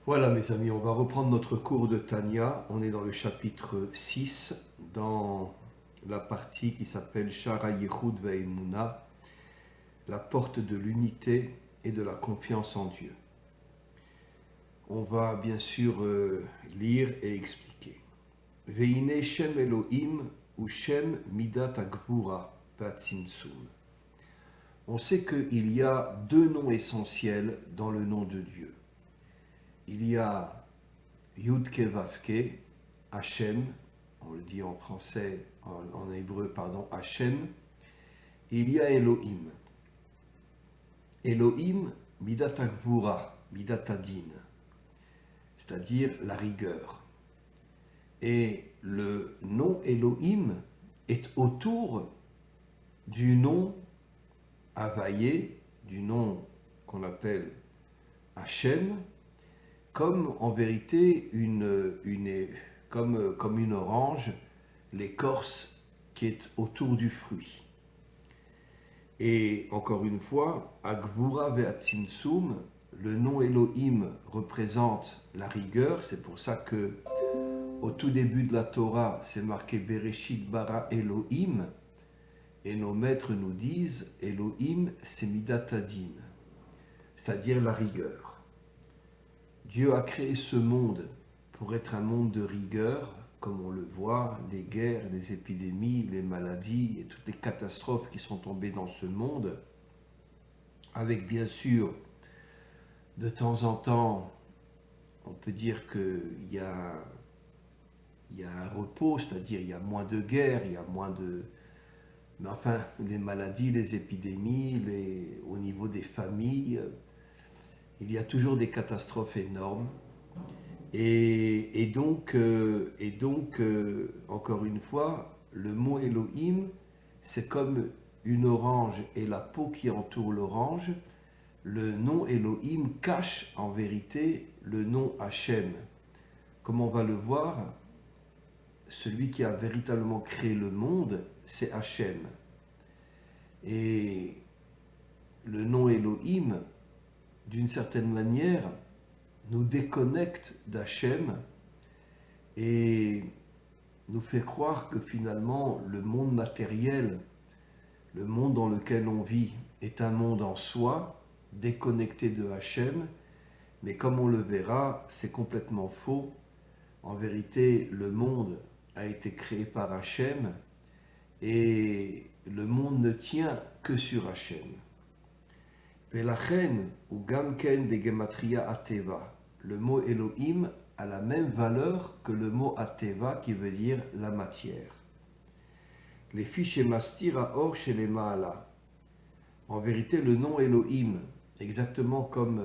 Voilà mes amis, on va reprendre notre cours de Tanya. On est dans le chapitre 6, dans la partie qui s'appelle Shara Yechud Ve'emuna, la porte de l'unité et de la confiance en Dieu. On va bien sûr lire et expliquer. Ve'ine Shem Elohim ou Shem Midat Agvura Ve'atzimtzum. On sait qu'il y a deux noms essentiels dans le nom de Dieu. Il y a Yudke Vavke, Hachem, on le dit en français, en hébreu, pardon, Hachem. Il y a Elohim. Elohim, Midat Agvura, Midat Adin, c'est-à-dire la rigueur. Et le nom Elohim est autour du nom Havaïe, du nom qu'on appelle Hachem, comme en vérité comme une orange, l'écorce qui est autour du fruit. Et encore une fois, Agvura ve'atzimtzum, le nom Elohim représente la rigueur. C'est pour ça que au tout début de la Torah, c'est marqué Bereshit bara Elohim, et nos maîtres nous disent Elohim c'est Midat Adin, c'est-à-dire la rigueur. Dieu a créé ce monde pour être un monde de rigueur, comme on le voit, les guerres, les épidémies, les maladies et toutes les catastrophes qui sont tombées dans ce monde, avec bien sûr, de temps en temps, on peut dire qu'il y a un repos, c'est-à-dire il y a moins de guerres, il y a moins de... Mais enfin, les maladies, les épidémies, au niveau des familles... Il y a toujours des catastrophes énormes. Et donc, encore une fois, le mot Elohim, c'est comme une orange et la peau qui entoure l'orange. Le nom Elohim cache en vérité le nom Hachem. Comme on va le voir, celui qui a véritablement créé le monde, c'est Hachem. Et le nom Elohim, d'une certaine manière, nous déconnecte d'Hachem et nous fait croire que finalement le monde matériel, le monde dans lequel on vit, est un monde en soi, déconnecté de Hachem, mais comme on le verra, c'est complètement faux. En vérité, le monde a été créé par Hachem et le monde ne tient que sur Hachem. Velachen ou Gamken de Gematria Ateva. Le mot Elohim a la même valeur que le mot Ateva qui veut dire la matière. Les fiches mastir à or chez les Maala. En vérité, le nom Elohim, exactement comme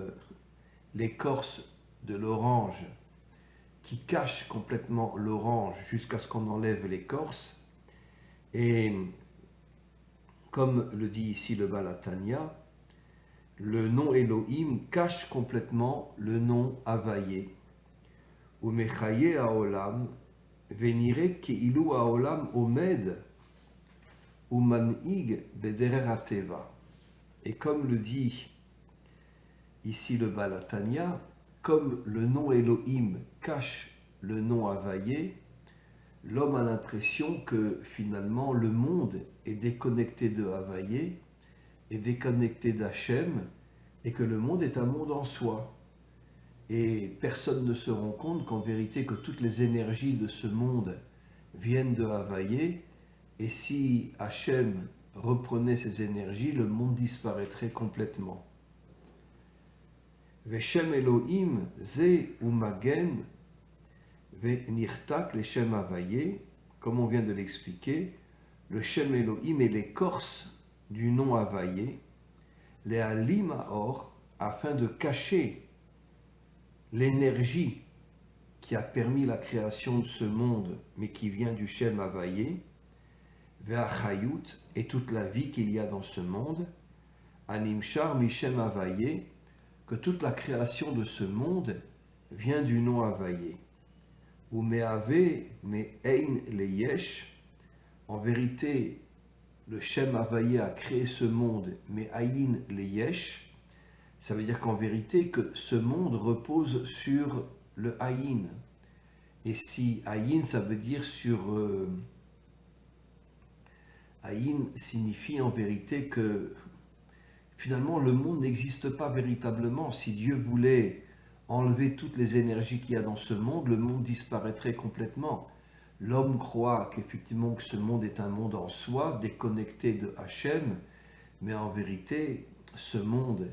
l'écorce de l'orange qui cache complètement l'orange jusqu'à ce qu'on enlève l'écorce, et comme le dit ici le Balatania, le nom Elohim cache complètement le nom Havaïe. Ou mechaye haolam, venire keilu haolam omed, ou manhig bederer ateva. Et comme le dit ici le Balatania, comme le nom Elohim cache le nom Havaïe, l'homme a l'impression que finalement le monde est déconnecté de Havaïe, est déconnecté d'Hachem, et que le monde est un monde en soi. Et personne ne se rend compte qu'en vérité que toutes les énergies de ce monde viennent de Havaïe, et si Hachem reprenait ces énergies, le monde disparaîtrait complètement. Veshem Elohim ze umagen ve nirtak le Shem Havaïe, comme on vient de l'expliquer, le Shem Elohim est l'écorce du nom Havaïe, les Halim Aor, afin de cacher l'énergie qui a permis la création de ce monde, mais qui vient du Shem Havaïe, Ve'achayut, et toute la vie qu'il y a dans ce monde, Animshar Mishem Havaïe, que toute la création de ce monde vient du nom Havaïe. Ou Me'ave Me'ein Leyesh, en vérité, le Shem Havaïe a créé ce monde, mais Aïn le Yesh, Ça veut dire qu'en vérité, que ce monde repose sur le Aïn. Et si Aïn, ça veut dire sur... Aïn signifie en vérité que finalement le monde n'existe pas véritablement. Si Dieu voulait enlever toutes les énergies qu'il y a dans ce monde disparaîtrait complètement. L'homme croit qu'effectivement que ce monde est un monde en soi, déconnecté de Hachem, mais en vérité, ce monde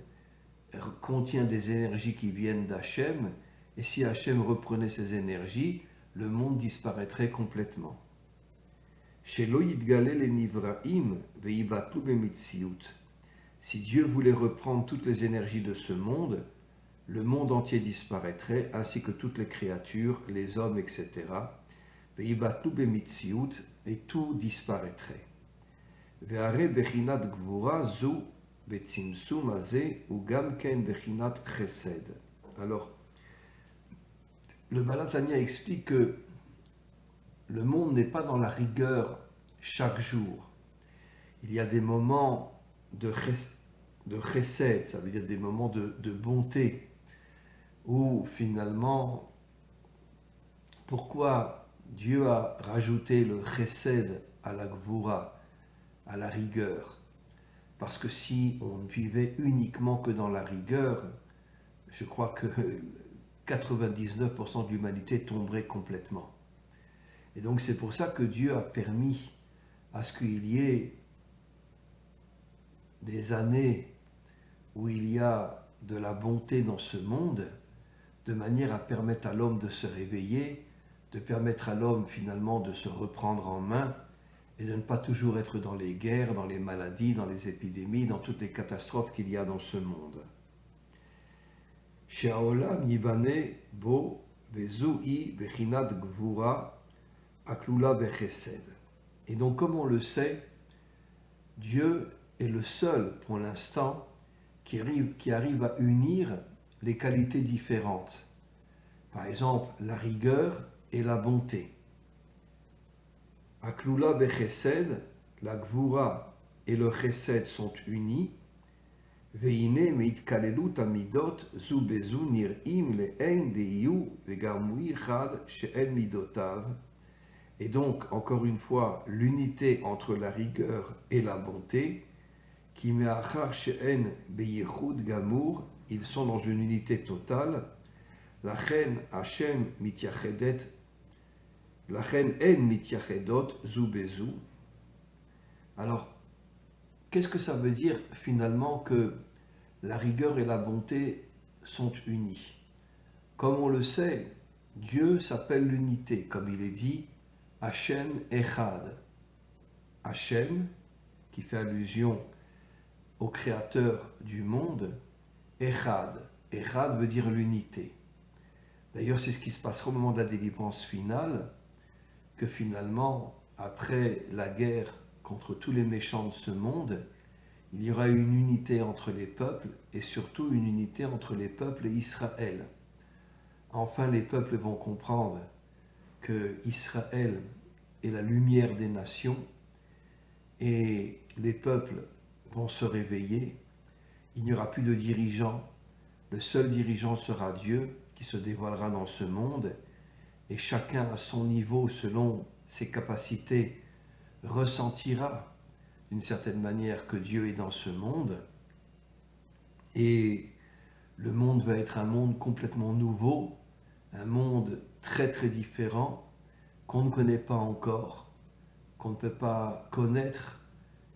contient des énergies qui viennent d'Hachem, et si Hachem reprenait ces énergies, le monde disparaîtrait complètement. Shelo yitgale le nivraim ve'ibatlu bemitziut. Si Dieu voulait reprendre toutes les énergies de ce monde, le monde entier disparaîtrait, ainsi que toutes les créatures, les hommes, etc. Ve'ibatlu bemitziut, et tout disparaîtrait. Ve'are bechinat gvura zu betzimsum hazeh ugam ken bechinat chesed. Alors, le Baal HaTanya explique que le monde n'est pas dans la rigueur chaque jour. Il y a des moments de chesed, ça veut dire des moments de bonté, où finalement, pourquoi Dieu a rajouté le chesed à la gvura, à la rigueur? Parce que si on ne vivait uniquement que dans la rigueur, je crois que 99% de l'humanité tomberait complètement. Et donc c'est pour ça que Dieu a permis à ce qu'il y ait des années où il y a de la bonté dans ce monde, de manière à permettre à l'homme de se réveiller, de permettre à l'homme finalement de se reprendre en main et de ne pas toujours être dans les guerres, dans les maladies, dans les épidémies, dans toutes les catastrophes qu'il y a dans ce monde. She'aolam yibane bo vezu'i bechinat gvura aklula bechesed. Et donc, comme on le sait, Dieu est le seul, pour l'instant, qui arrive à unir les qualités différentes. Par exemple, la rigueur et la bonté. Aklula bechesed, la gvura et le chesed sont unis. Veine meitkalelut amidot zu bezu nir'im le'en deiyu vegamui chad she'en midotav. Et donc, encore une fois, l'unité entre la rigueur et la bonté, qui me'achar she'en beyichud gamur, ils sont dans une unité totale. Lachen Hashem mityachedet, lachen en mityachedot zu bezu. Alors, qu'est-ce que ça veut dire finalement que la rigueur et la bonté sont unies? Comme on le sait, Dieu s'appelle l'unité, comme il est dit, Hashem Echad. Hashem, qui fait allusion au créateur du monde, Echad. Echad veut dire l'unité. D'ailleurs, c'est ce qui se passera au moment de la délivrance finale, que finalement, après la guerre contre tous les méchants de ce monde, il y aura une unité entre les peuples et surtout une unité entre les peuples et Israël. Enfin, les peuples vont comprendre que Israël est la lumière des nations et les peuples vont se réveiller. Il n'y aura plus de dirigeants. Le seul dirigeant sera Dieu qui se dévoilera dans ce monde et chacun à son niveau, selon ses capacités, ressentira d'une certaine manière que Dieu est dans ce monde. Et le monde va être un monde complètement nouveau, un monde très très différent, qu'on ne connaît pas encore, qu'on ne peut pas connaître,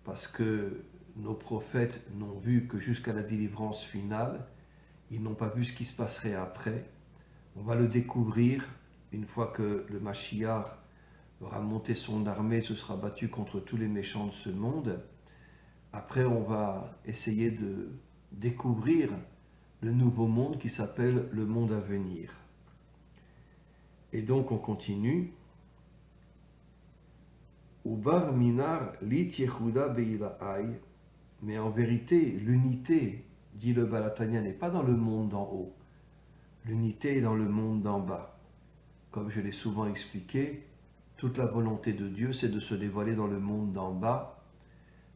parce que nos prophètes n'ont vu que jusqu'à la délivrance finale, ils n'ont pas vu ce qui se passerait après. On va le découvrir une fois que le Mashiach aura monté son armée, se sera battu contre tous les méchants de ce monde. Après, on va essayer de découvrir le nouveau monde qui s'appelle le monde à venir. Et donc, on continue. Ubar minar lit yehuda beila'ai. Mais en vérité, l'unité, dit le Baal HaTanya, n'est pas dans le monde d'en haut. L'unité est dans le monde d'en bas. Comme je l'ai souvent expliqué, toute la volonté de Dieu, c'est de se dévoiler dans le monde d'en bas,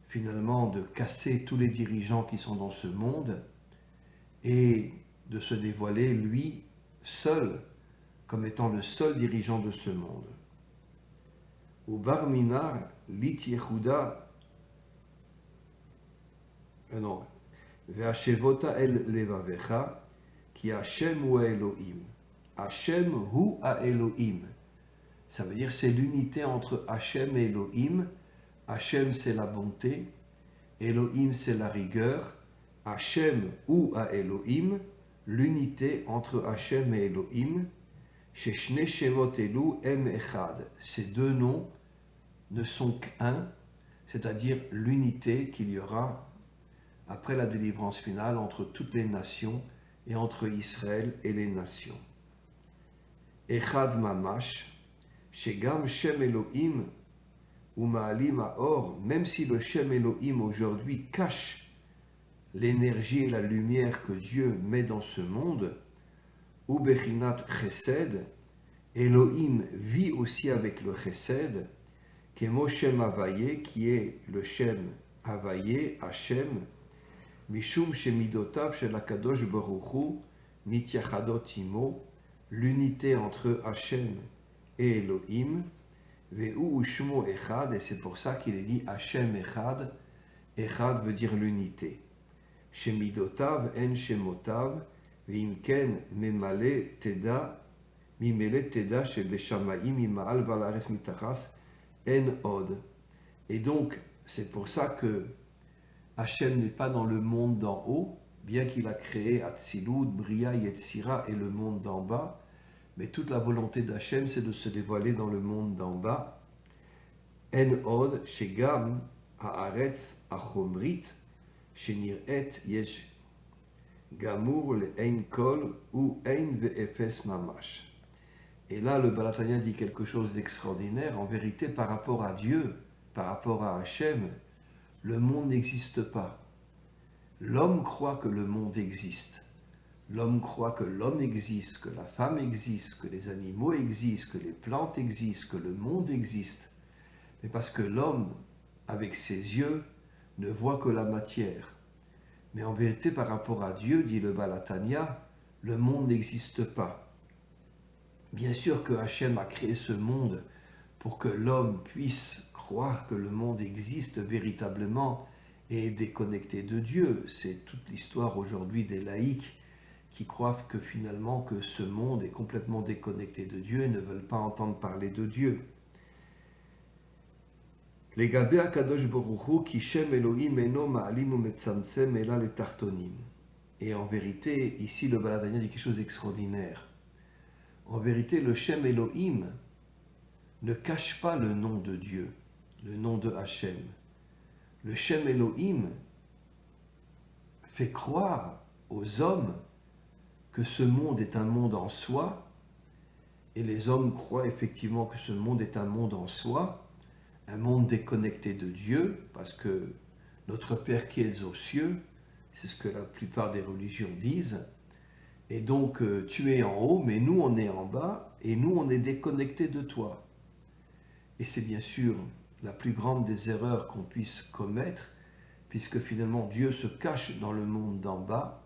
finalement de casser tous les dirigeants qui sont dans ce monde et de se dévoiler lui seul comme étant le seul dirigeant de ce monde. Au Bar Minar, Lit Yehuda, non, Ve'ashevota el levavecha, ki Hashem hu Elohim. Hashem hu Elohim. Ça veut dire c'est l'unité entre Hashem et Elohim. Hashem c'est la bonté, Elohim c'est la rigueur. Hashem hu Elohim, l'unité entre Hashem et Elohim. Sheshne Shemot Elu Em Echad. Ces deux noms ne sont qu'un, c'est-à-dire l'unité qu'il y aura après la délivrance finale entre toutes les nations et entre Israël et les nations. Echad Mamash, Shegam Shem Elohim ou Ma'alim Haor, même si le Shem Elohim aujourd'hui cache l'énergie et la lumière que Dieu met dans ce monde, ou Bechinat Chesed, Elohim vit aussi avec le Chesed, Kemo Shem Havaye, qui est le Shem Havaye, Hashem, Mishum Shemidotav Shel HaKadosh Baruch Hu, Mityachadot Imo, l'unité entre Hashem et Elohim, Ve'u Ushmo Echad, et c'est pour ça qu'il est dit Hashem Echad. Echad veut dire l'unité. Shemidotav en Shemotav, Ve'imken Memale Teda, Mimele Teda Shebeshamaim Imaal Valares Mitachas En Od. Et donc, c'est pour ça que Hashem n'est pas dans le monde d'en haut, bien qu'il a créé Atzilut, Bria, Yetzira et le monde d'en bas, mais toute la volonté d'Hachem, c'est de se dévoiler dans le monde d'en bas. En Od, Shegam, Haaretz, Achomrit, Shenir'et, Yesh, Gamour, le Ein Kol, ou Ein Ve'efes Mamash. Et là, le Baal HaTanya dit quelque chose d'extraordinaire. En vérité, par rapport à Dieu, par rapport à Hachem, le monde n'existe pas. L'homme croit que le monde existe. L'homme croit que l'homme existe, que la femme existe, que les animaux existent, que les plantes existent, que le monde existe. Mais parce que l'homme, avec ses yeux, ne voit que la matière. Mais en vérité, par rapport à Dieu, dit le Baal HaTanya, le monde n'existe pas. Bien sûr que Hachem a créé ce monde pour que l'homme puisse croire que le monde existe véritablement et est déconnecté de Dieu. C'est toute l'histoire aujourd'hui des laïcs qui croient que finalement que ce monde est complètement déconnecté de Dieu et ne veulent pas entendre parler de Dieu. Les Gabé Akadosh Baruch Hu ki Shem Elohim eno ma'alim u metzamtzem ela le tartonim. Et en vérité, ici le Baal HaTanya dit quelque chose d'extraordinaire. En vérité, le Shem Elohim ne cache pas le nom de Dieu, le nom de Hachem. Le Shem Elohim fait croire aux hommes que ce monde est un monde en soi, et les hommes croient effectivement que ce monde est un monde en soi, un monde déconnecté de Dieu, parce que notre Père qui est aux cieux, c'est ce que la plupart des religions disent, et donc tu es en haut, mais nous on est en bas, et nous on est déconnectés de toi. Et c'est bien sûr la plus grande des erreurs qu'on puisse commettre, puisque finalement Dieu se cache dans le monde d'en bas,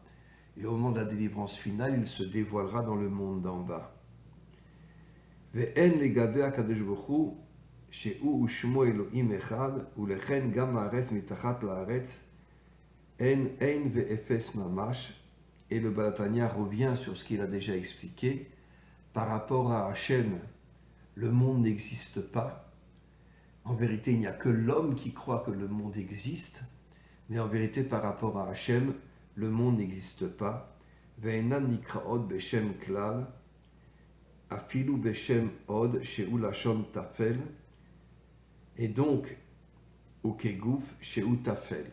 et au moment de la délivrance finale, il se dévoilera dans le monde d'en bas. Ve'en legabe HaKadosh Baruch Hu, she'u u'shmo Elohim echad, u'lechen gam haaretz mitachat la'aretz, en ve'efes mamash. Et le Baal HaTanya revient sur ce qu'il a déjà expliqué. Par rapport à Hachem, le monde n'existe pas. En vérité, il n'y a que l'homme qui croit que le monde existe. Mais en vérité, par rapport à Hachem, le monde n'existe pas. Ve'enan nikraot beshem klal, afilu beshem od, she'u lashon tafel. Et donc, ou kegouf, she'u tafel.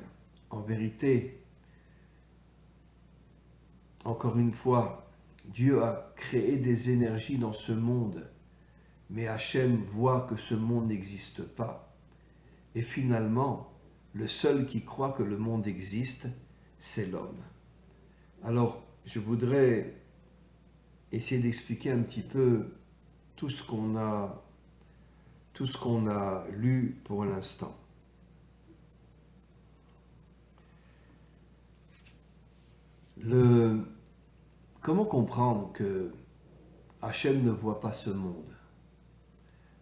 En vérité, encore une fois, Dieu a créé des énergies dans ce monde, mais Hachem voit que ce monde n'existe pas. Et finalement, le seul qui croit que le monde existe, c'est l'homme. Alors, je voudrais essayer d'expliquer un petit peu tout ce qu'on a lu pour l'instant. Comment comprendre que Hachem ne voit pas ce monde?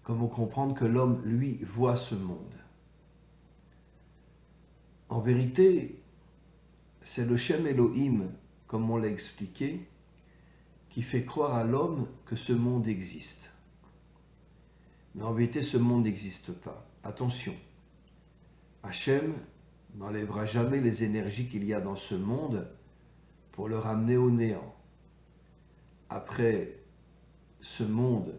Comment comprendre que l'homme, lui, voit ce monde? En vérité, c'est le Shem Elohim, comme on l'a expliqué, qui fait croire à l'homme que ce monde existe. Mais en vérité, ce monde n'existe pas. Attention, Hachem n'enlèvera jamais les énergies qu'il y a dans ce monde pour le ramener au néant. Après ce monde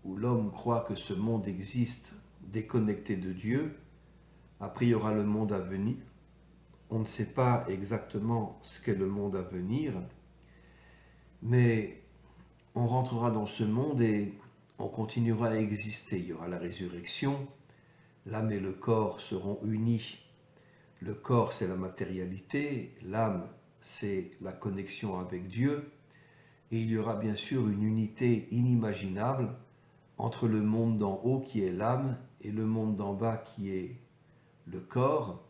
où l'homme croit que ce monde existe déconnecté de Dieu, après il y aura le monde à venir. On ne sait pas exactement ce qu'est le monde à venir, mais on rentrera dans ce monde et on continuera à exister. Il y aura la résurrection, l'âme et le corps seront unis. Le corps, c'est la matérialité, l'âme, c'est la connexion avec Dieu, et il y aura bien sûr une unité inimaginable entre le monde d'en haut qui est l'âme et le monde d'en bas qui est le corps,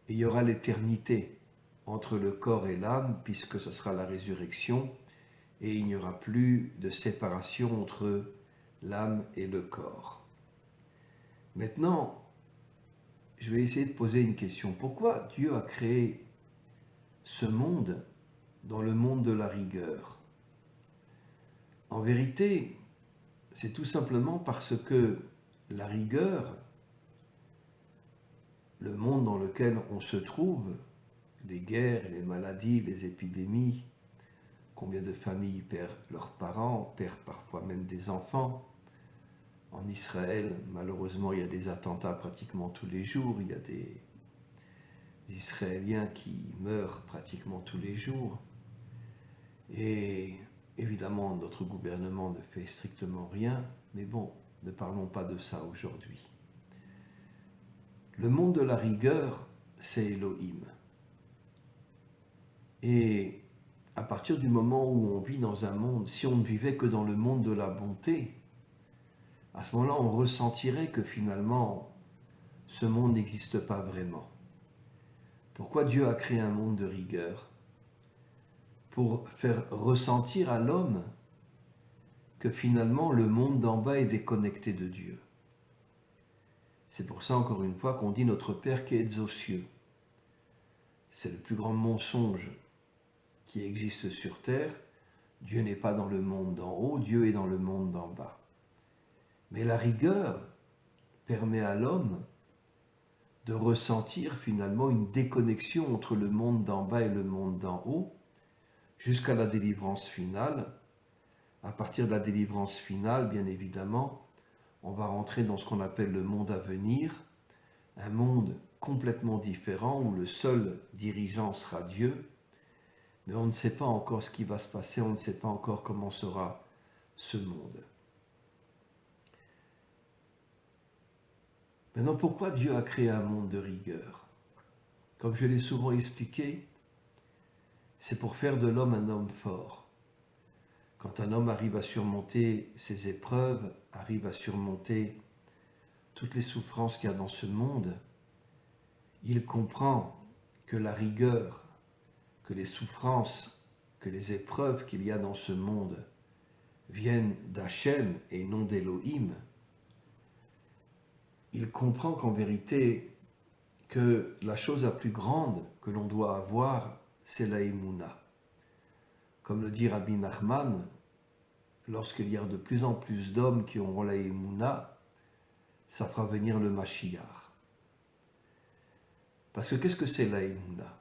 et il y aura l'éternité entre le corps et l'âme puisque ce sera la résurrection et il n'y aura plus de séparation entre l'âme et le corps. Maintenant, je vais essayer de poser une question. Pourquoi Dieu a créé ce monde dans le monde de la rigueur? En vérité, c'est tout simplement parce que la rigueur, le monde dans lequel on se trouve, les guerres, les maladies, les épidémies, combien de familles perdent leurs parents, perdent parfois même des enfants. En Israël, malheureusement, il y a des attentats pratiquement tous les jours, il y a des Israéliens qui meurent pratiquement tous les jours. Et évidemment, notre gouvernement ne fait strictement rien, mais bon, ne parlons pas de ça aujourd'hui. Le monde de la rigueur, c'est Elohim. Et à partir du moment où on vit dans un monde, si on ne vivait que dans le monde de la bonté, à ce moment-là, on ressentirait que finalement, ce monde n'existe pas vraiment. Pourquoi Dieu a créé un monde de rigueur? Pour faire ressentir à l'homme que finalement, le monde d'en bas est déconnecté de Dieu. C'est pour ça, encore une fois, qu'on dit notre Père qui est aux cieux. C'est le plus grand mensonge qui existe sur terre. Dieu n'est pas dans le monde d'en haut, Dieu est dans le monde d'en bas. Mais la rigueur permet à l'homme de ressentir finalement une déconnexion entre le monde d'en bas et le monde d'en haut, jusqu'à la délivrance finale. À partir de la délivrance finale, bien évidemment, on va rentrer dans ce qu'on appelle le monde à venir, un monde complètement différent où le seul dirigeant sera Dieu, mais on ne sait pas encore ce qui va se passer, on ne sait pas encore comment sera ce monde. Maintenant, pourquoi Dieu a créé un monde de rigueur? Comme je l'ai souvent expliqué, c'est pour faire de l'homme un homme fort. Quand un homme arrive à surmonter ses épreuves, arrive à surmonter toutes les souffrances qu'il y a dans ce monde, il comprend que la rigueur, que les souffrances, que les épreuves qu'il y a dans ce monde viennent d'Hachem et non d'Elohim. Il comprend qu'en vérité, que la chose la plus grande que l'on doit avoir, c'est la Emouna. Comme le dit Rabbi Nachman, lorsqu'il y a de plus en plus d'hommes qui auront la Emouna, ça fera venir le Mashiach. Parce que qu'est-ce que c'est la Emouna?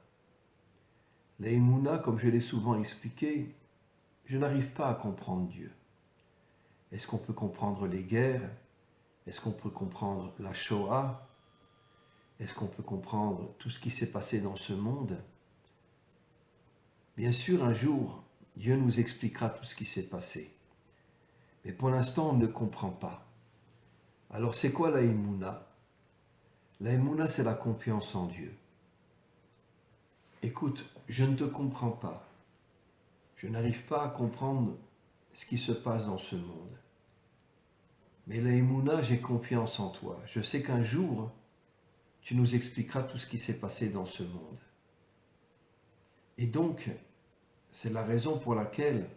La Emouna, comme je l'ai souvent expliqué, je n'arrive pas à comprendre Dieu. Est-ce qu'on peut comprendre les guerres? Est-ce qu'on peut comprendre la Shoah? Est-ce qu'on peut comprendre tout ce qui s'est passé dans ce monde? Bien sûr, un jour, Dieu nous expliquera tout ce qui s'est passé. Mais pour l'instant, on ne comprend pas. Alors, c'est quoi la Emouna? La Emouna, c'est la confiance en Dieu. Écoute, je ne te comprends pas. Je n'arrive pas à comprendre ce qui se passe dans ce monde. Mais la Emouna, j'ai confiance en toi. Je sais qu'un jour, tu nous expliqueras tout ce qui s'est passé dans ce monde. Et donc, c'est la raison pour laquelle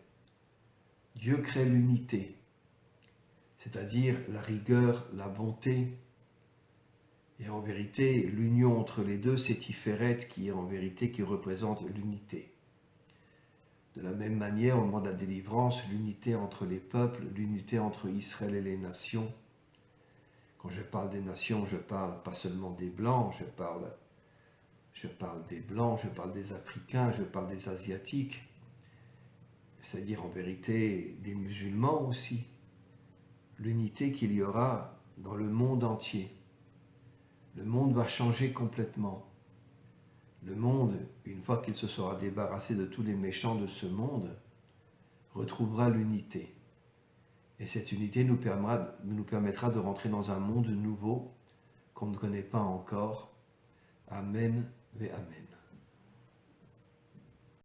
Dieu crée l'unité, c'est-à-dire la rigueur, la bonté. Et en vérité, l'union entre les deux, c'est Tiferet qui représente l'unité. De la même manière, au moment de la délivrance, l'unité entre les peuples, l'unité entre Israël et les nations. Quand je parle des nations, je parle pas seulement des Blancs, je parle des Blancs, je parle des Africains, je parle des Asiatiques, c'est-à-dire en vérité des musulmans aussi. L'unité qu'il y aura dans le monde entier. Le monde va changer complètement. Le monde, une fois qu'il se sera débarrassé de tous les méchants de ce monde, retrouvera l'unité. Et cette unité nous permettra de rentrer dans un monde nouveau qu'on ne connaît pas encore. Amen ve Amen.